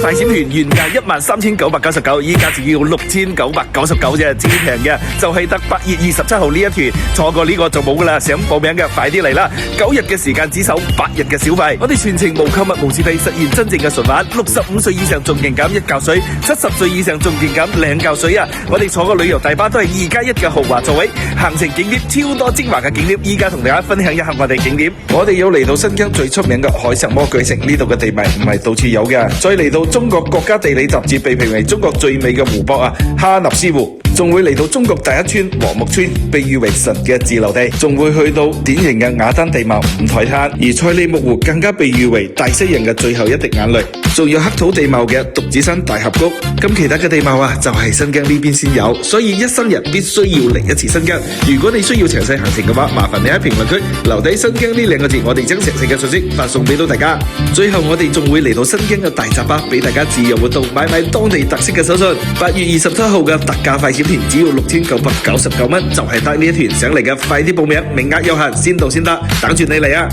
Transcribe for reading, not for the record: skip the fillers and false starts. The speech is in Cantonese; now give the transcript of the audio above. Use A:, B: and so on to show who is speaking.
A: 快閃團原價13,999，依家只要6,999啫，超平嘅，就係得8月27號呢一團，錯過呢個就冇噶啦。想報名嘅快啲嚟啦！9日嘅時間只收8日嘅小費，我哋全程無購物無自費，實現真正嘅循環。65歲以上仲勁減1嚿水，70歲以上仲勁減2嚿水啊！我哋坐個旅遊大巴都係2+1嘅豪華座位，行程景點超多精華嘅景點，依家同大家分享一下我哋景點。我哋要嚟到新疆最出名嘅海上魔鬼城，呢度嘅地名唔係到處有嘅。再嚟到中國國家地理雜誌被評為中國最美嘅湖泊啊，哈納斯湖。仲會嚟到中國第一村禾木村，被譽為神嘅自留地，仲會去到典型嘅雅丹地貌五台灘，而賽里木湖更加被譽為大西洋嘅最後一滴眼淚，仲有黑土地貌嘅獨子山大峽谷。咁其他嘅地貌啊，就係新疆呢邊先有，所以一生人必須要嚟一次新疆。如果你需要詳細行程嘅話，麻煩你喺評論區留低新疆呢2個字，我哋將詳細嘅信息發送俾到大家。最後我哋仲會嚟到新疆嘅大閘巴，俾大家自由活動，買當地特色嘅手信。8月27號嘅特價快閃團只要6,999蚊，就係得呢一團，想嚟嘅快啲報名，名額有限，先到先得，等住你嚟啊！